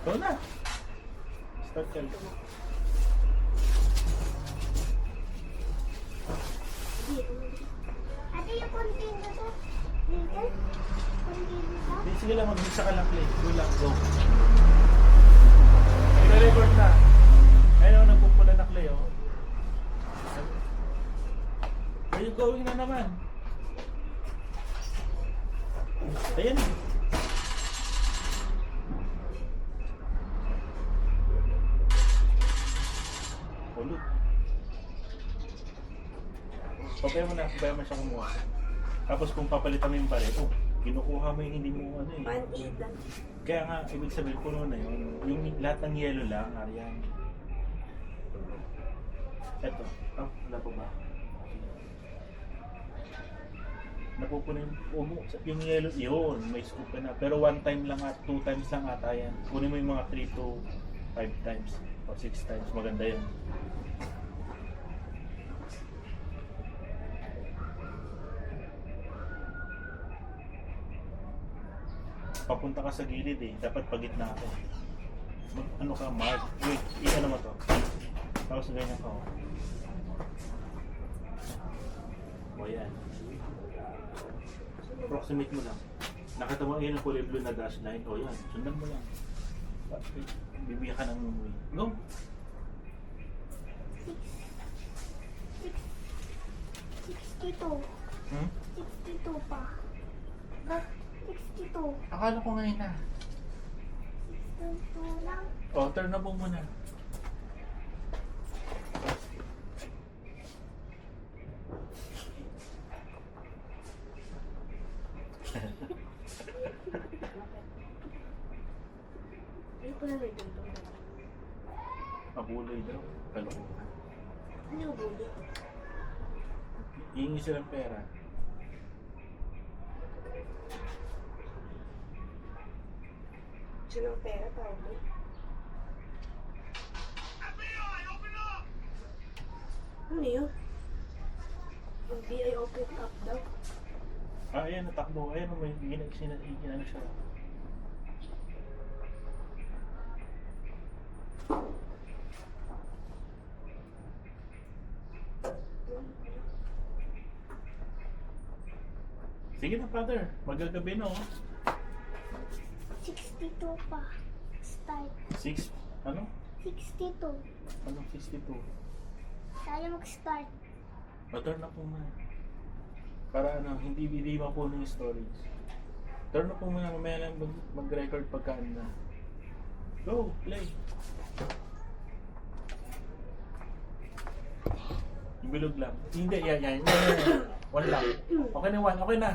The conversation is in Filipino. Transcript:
Go na. Start ka. Ate, yung konti na to. Dito? Konti na to? Sige lang, mag-mix ka lang, play. Go lang, go. Nag-record na. Ayun, nagpupula na, Clay, oh. Ayun, going na naman. Ayan. Ulot. Papaya mo siya kumuha. Tapos kung papalitan mo yung pareho, kinukuha mo yung hindi mo ano eh. 1.8 lang. Kaya nga, ibig sabihin, puno na yun. Yung lahat ng yellow lang, Arian. Eto. Oh, wala pa ba? Napupuno yung yellow, yun, may scoop ka na. Pero 1 time lang at 2 times lang ata yan. Kunin mo yung mga 3 to 5 times o 6 times. Maganda yun. Papunta ka sa gilid eh. Dapat pagitna ka. Ano ka, mark. Wait, ano mo to? Tapos ganyan ka. O yan. Approximate mo lang. Nakita mo yun ang kulay blue na dash line. O yan, sundan mo lang. Bibigyan ka ng way. Go! 62. Hmm? 62 pa. Ba't 62? Akala ko ngayon na. 62 lang. O, turn na po muna. Ano pala na dito? Mabulay daw. Kalokohan. Ano yung bulo? Hihingi silang pera. Sino ang pera pa ako? Ano yun? Yung BI open up daw. Ah, ayan, natakbo. Ayan, may ginano siya. Sige na, father. Magagabi na, oh. 62 pa. Start. 6, ano? 62. Anong 62? Tayo mag-start. Turn na po muna. Para ano, hindi mapuno yung storage. Turn na po muna, mamaya lang mag-record pagka na. Go, play. Yung bilog lang. Hindi, yan. One lang. Okay na, one. Okay na.